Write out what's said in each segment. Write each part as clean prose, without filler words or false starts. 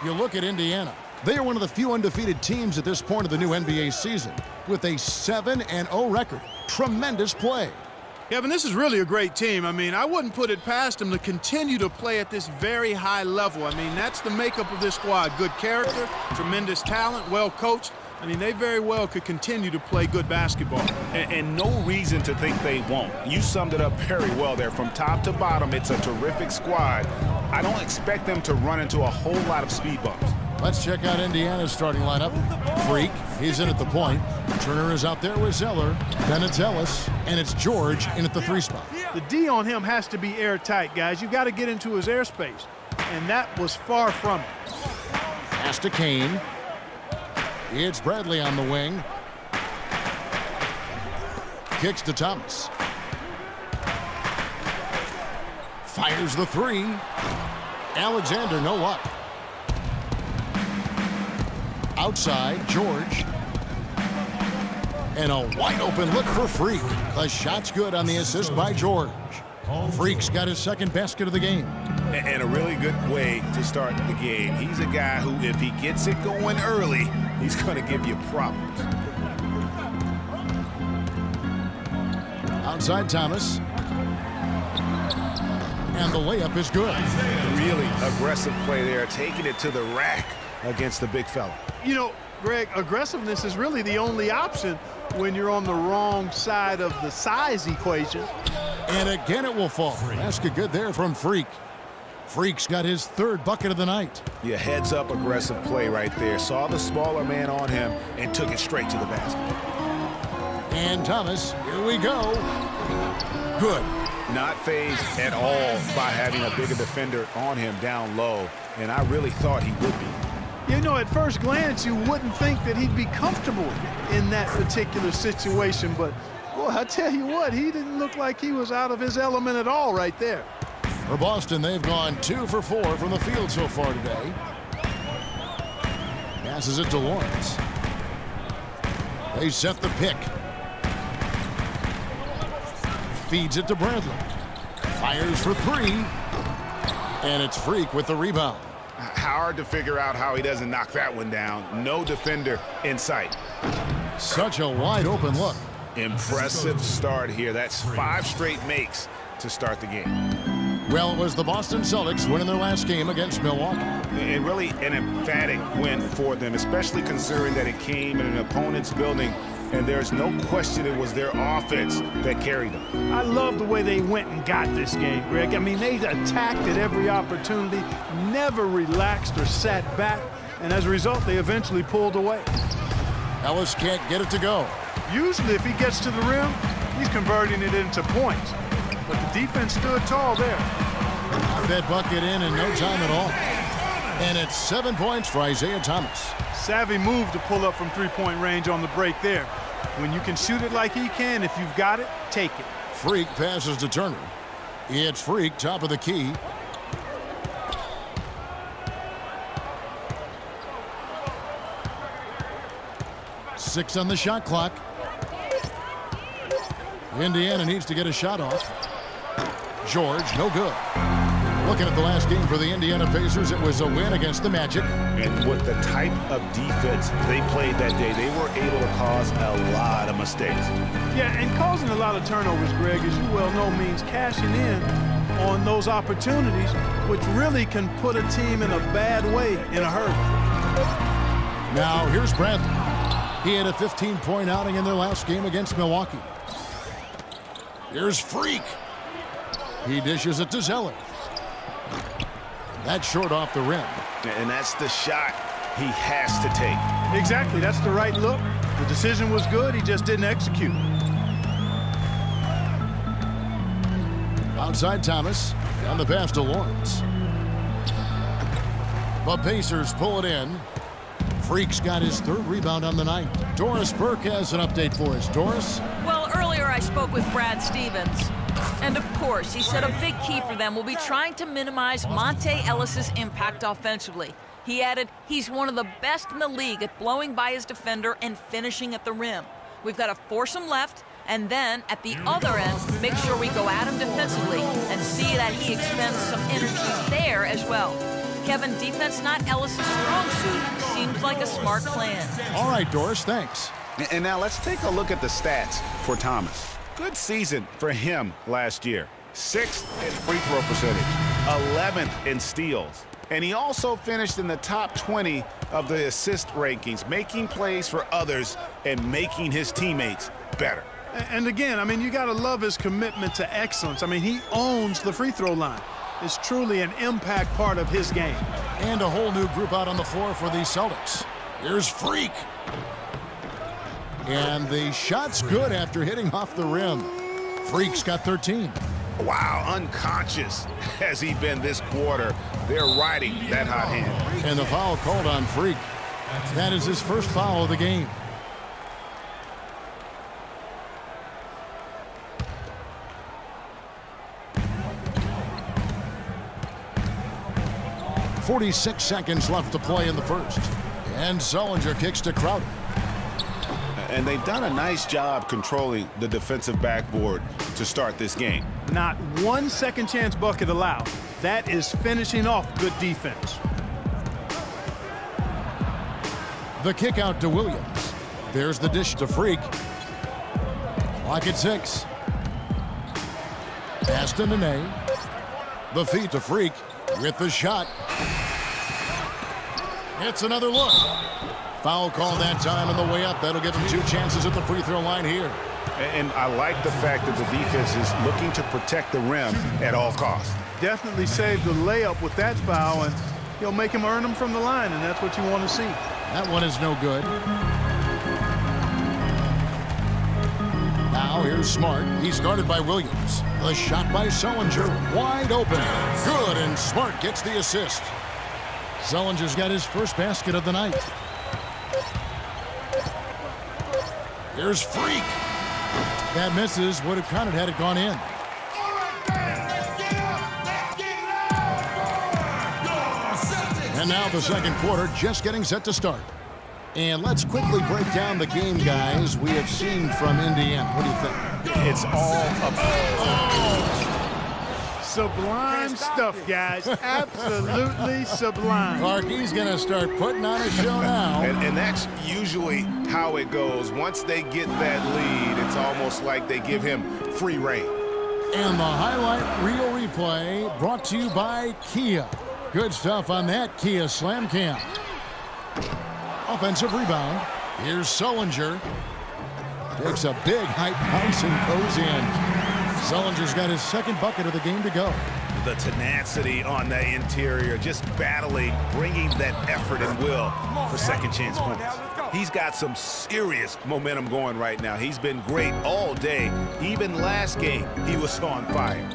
You look at Indiana. They are one of the few undefeated teams at this point of the new NBA season with a 7-0 record. Tremendous play. Kevin, this is really a great team. I mean, I wouldn't put it past them to continue to play at this very high level. I mean, that's the makeup of this squad. Good character, tremendous talent, well coached. I mean, they very well could continue to play good basketball. And no reason to think they won't. You summed it up very well there. From top to bottom, it's a terrific squad. I don't expect them to run into a whole lot of speed bumps. Let's check out Indiana's starting lineup. Freak, he's in at the point. Turner is out there with Zeller. Then it's Ellis, and it's George in at the 3 spot. The D on him has to be airtight, guys. You've got to get into his airspace, and that was far from it. Pass to Kane. It's Bradley on the wing. Kicks to Thomas. Fires the 3. Alexander, no luck. Outside, George. And a wide-open look for Freak. The shot's good on the assist by George. Freak's got his second basket of the game. And a really good way to start the game. He's a guy who, if he gets it going early, he's going to give you problems. Outside Thomas. And the layup is good. Really aggressive play there, taking it to the rack against the big fella. You know, Greg, aggressiveness is really the only option when you're on the wrong side of the size equation. And again it will fall. Basket good there from Freak. Freak's got his 3rd bucket of the night. Yeah, heads up aggressive play right there. Saw the smaller man on him and took it straight to the basket. And Thomas, here we go. Good. Not fazed at all by having a bigger defender on him down low, and I really thought he would be. You know, at first glance, you wouldn't think that he'd be comfortable in that particular situation, but, boy, I tell you what, he didn't look like he was out of his element at all right there. For Boston, they've gone 2 for 4 from the field so far today. Passes it to Lawrence. They set the pick. Feeds it to Bradley. Fires for 3. And it's Freak with the rebound. Hard to figure out how he doesn't knock that one down. No defender in sight. Such a wide open look. Impressive start here. That's 5 straight makes to start the game. Well, it was the Boston Celtics winning their last game against Milwaukee. And really an emphatic win for them, especially considering that it came in an opponent's building, and there's no question it was their offense that carried them. I love the way they went and got this game, Greg. I mean, they attacked at every opportunity, never relaxed or sat back, and as a result, they eventually pulled away. Ellis can't get it to go. Usually, if he gets to the rim, he's converting it into points. But the defense stood tall there. Got that bucket in no time at all. And it's 7 points for Isaiah Thomas. Savvy move to pull up from three-point range on the break there. When you can shoot it like he can, if you've got it, take it. Freak passes to Turner. It's Freak, top of the key. Six on the shot clock. Indiana needs to get a shot off. George, no good. Looking at the last game for the Indiana Pacers, it was a win against the Magic. And with the type of defense they played that day, they were able to cause a lot of mistakes. Yeah, and causing a lot of turnovers, Greg, as you well know, means cashing in on those opportunities, which really can put a team in a bad way in a hurry. Now, here's Bradley. He had a 15-point outing in their last game against Milwaukee. Here's Freak. He dishes it to Zeller. That's short off the rim. And that's the shot he has to take. Exactly. That's the right look. The decision was good. He just didn't execute. Outside Thomas. Down the pass to Lawrence. The Pacers pull it in. Freak's got his 3rd rebound on the night. Doris Burke has an update for us. Doris? Well, earlier I spoke with Brad Stevens. And of course, he said a big key for them will be trying to minimize Monte Ellis's impact offensively. He added, he's one of the best in the league at blowing by his defender and finishing at the rim. We've got to force him left, and then at the other end, make sure we go at him defensively and see that he expends some energy there as well. Kevin, defense not Ellis' strong suit. Seems like a smart plan. All right, Doris, thanks. And now let's take a look at the stats for Thomas. Good season for him last year. 6th in free throw percentage, 11th in steals. And he also finished in the top 20 of the assist rankings, making plays for others and making his teammates better. And again, I mean, you got to love his commitment to excellence. I mean, he owns the free throw line. It's truly an impact part of his game. And a whole new group out on the floor for the Celtics. Here's Freak. And the shot's good after hitting off the rim. Freak's got 13. Wow, unconscious has he been this quarter. They're riding that hot hand. And the foul called on Freak. That is his first foul of the game. .46 seconds left to play in the first. And Sullinger kicks to Crowder. And they've done a nice job controlling the defensive backboard to start this game. Not one second chance bucket allowed. That is finishing off good defense. The kick out to Williams. There's the dish to Freak. Clock at 6. Pass to Nene. The feed to Freak with the shot. It's another look. Foul call that time on the way up. That'll give him 2 chances at the free throw line here. And I like the fact that the defense is looking to protect the rim at all costs. Definitely saved the layup with that foul, and he'll make him earn them from the line, and that's what you want to see. That one is no good. Now here's Smart. He's guarded by Williams. The shot by Sullinger. Wide open. Good, and Smart gets the assist. Sullinger's got his first basket of the night. Here's Freak. That misses. Would have counted had it gone in. And now the second quarter just getting set to start. And let's quickly break down the game, guys, we have seen from Indiana. What do you think? It's all about... Sublime stuff, guys. Absolutely sublime. Clarkie's going to start putting on a show now. And that's usually how it goes. Once they get that lead, it's almost like they give him free rein. And the highlight reel replay brought to you by Kia. Good stuff on that Kia Slam Cam. Offensive rebound. Here's Sullinger. Takes a big height bounce and goes in. Sullinger's got his second bucket of the game to go. The tenacity on the interior, just battling, bringing that effort and will for second chance points. He's got some serious momentum going right now. He's been great all day. Even last game, he was on fire.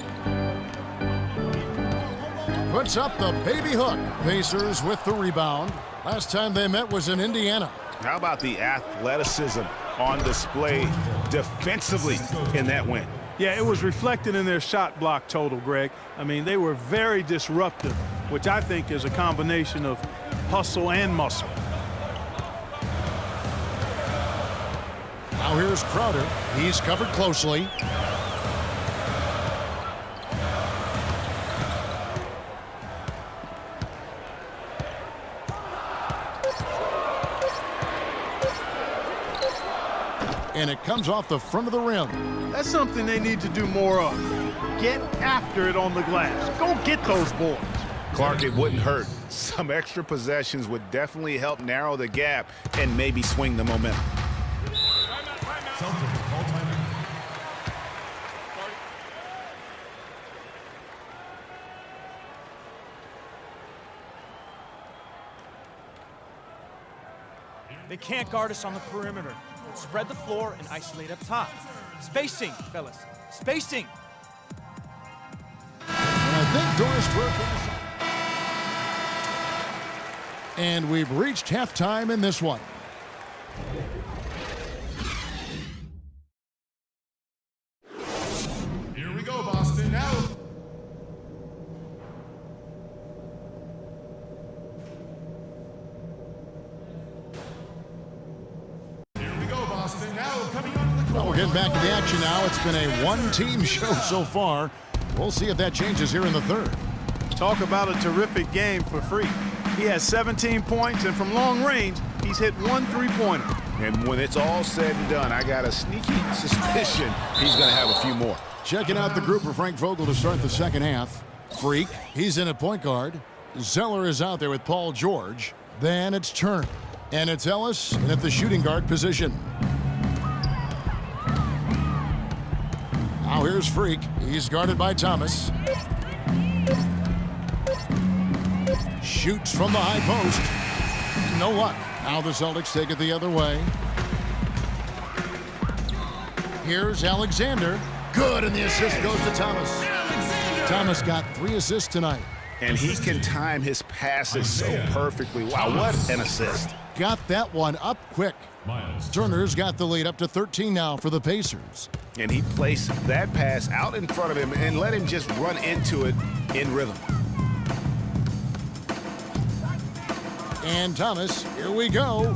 Puts up the baby hook. Pacers with the rebound. Last time they met was in Indiana. How about the athleticism on display defensively in that win? Yeah, it was reflected in their shot block total, Greg. I mean, they were very disruptive, which I think is a combination of hustle and muscle. Now here's Crowder. He's covered closely. And it comes off the front of the rim. That's something they need to do more of. Get after it on the glass. Go get those boards. Clark, it wouldn't hurt. Some extra possessions would definitely help narrow the gap and maybe swing the momentum. They can't guard us on the perimeter. Spread the floor and isolate up top. Spacing, fellas. Spacing. And I think Doris broke this. And we've reached halftime in this one. Here we go, Boston. Now. Well, we're getting back to the action now. It's been a one-team show so far. We'll see if that changes here in the third. Talk about a terrific game for Freak. He has 17 points, and from long range, he's hit 1 3-pointer. And when it's all said and done, I got a sneaky suspicion he's going to have a few more. Checking out the group for Frank Vogel to start the second half. Freak, he's in at point guard. Zeller is out there with Paul George. Then it's Turner. And it's Ellis in at the shooting guard position. Now here's Freak. He's guarded by Thomas. Shoots from the high post. No luck. Now the Celtics take it the other way. Here's Alexander. Good, and the assist goes to Thomas. Thomas got 3 assists tonight. And he can time his passes so perfectly. Wow, what an assist. Got that one up quick. Turner's got the lead up to 13 now for the Pacers. And he placed that pass out in front of him and let him just run into it in rhythm. And Thomas, here we go.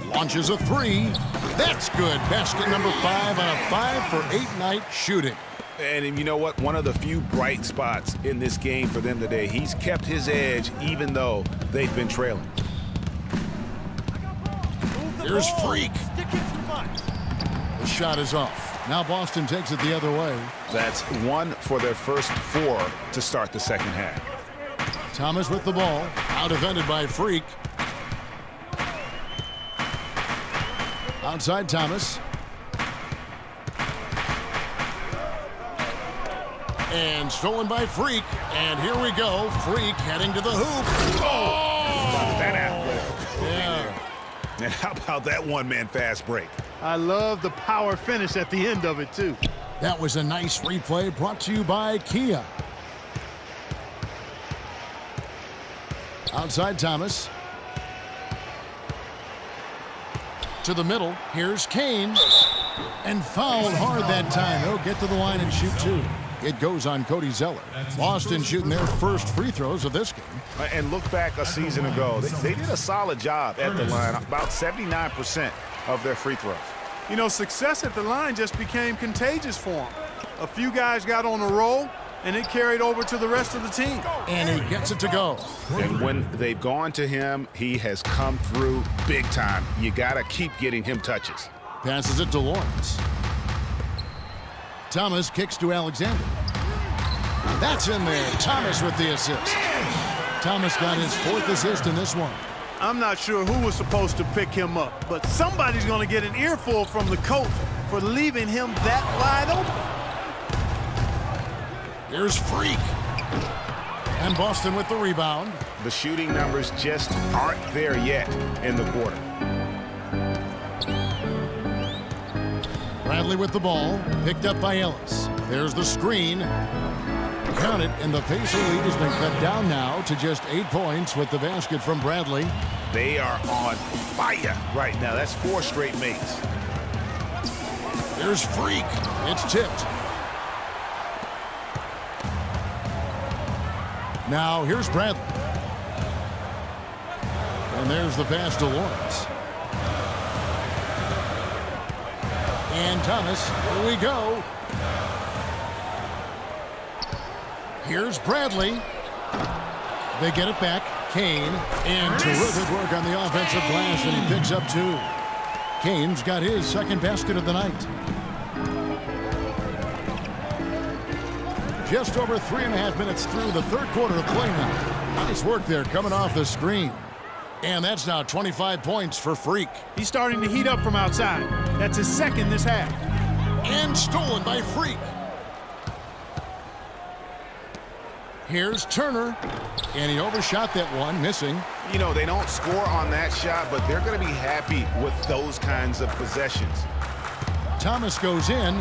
Launches a 3. That's good. Basket number 5 on a 5-for-8 night shooting. And you know what? One of the few bright spots in this game for them today. He's kept his edge even though they've been trailing. Here's Freak. The shot is off. Now Boston takes it the other way. That's 1 for their first 4 to start the second half. Thomas with the ball. Out defended by Freak. Outside Thomas. And stolen by Freak. And here we go. Freak heading to the hoop. Oh! That athletic. Yeah. And how about that one-man fast break? I love the power finish at the end of it, too. That was a nice replay brought to you by Kia. Outside Thomas. To the middle. Here's Kane. And fouled hard that time. He'll get to the line and shoot 2. It goes on Cody Zeller. Boston shooting their first free throws of this game. And look back a season ago. They did a solid job at the line. About 79% of their free throws. You know, success at the line just became contagious for him. A few guys got on a roll, and it carried over to the rest of the team. And he gets it to go. And when they've gone to him, he has come through big time. You got to keep getting him touches. Passes it to Lawrence. Thomas kicks to Alexander. That's in there. Thomas with the assist. Thomas got his 4th assist in this one. I'm not sure who was supposed to pick him up, but somebody's going to get an earful from the coach for leaving him that wide open. Here's Freak. And Boston with the rebound. The shooting numbers just aren't there yet in the quarter. Bradley with the ball, picked up by Ellis. There's the screen. Count it, and the Pacer lead has been cut down now to just 8 points with the basket from Bradley. They are on fire right now. That's 4 straight makes. There's Freak. It's tipped. Now here's Bradley. And there's the pass to Lawrence. And Thomas, here we go. Here's Bradley. They get it back. Kane. And terrific work on the offensive glass, and he picks up 2. Kane's got his 2nd basket of the night. Just over 3.5 minutes through the 3rd quarter of play now. Nice work there coming off the screen. And that's now 25 points for Freak. He's starting to heat up from outside. That's his 2nd this half. And stolen by Freak. Here's Turner. And he overshot that one, missing. You know, they don't score on that shot, but they're going to be happy with those kinds of possessions. Thomas goes in.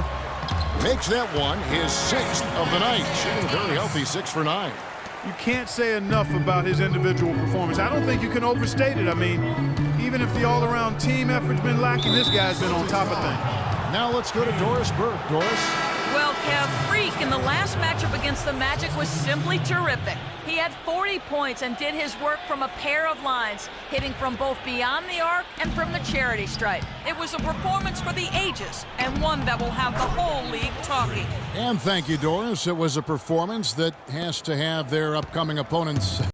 Makes that one his 6th of the night. Shooting a very healthy 6 for 9. You can't say enough about his individual performance. I don't think you can overstate it. I mean, even if the all-around team effort's been lacking, this guy's been on top of things. Now let's go to Doris Burke. Doris? Well, Kev, Freak in the last matchup against the Magic was simply terrific. He had 40 points and did his work from a pair of lines, hitting from both beyond the arc and from the charity stripe. It was a performance for the ages, and one that will have the whole league talking. And thank you, Doris. It was a performance that has to have their upcoming opponents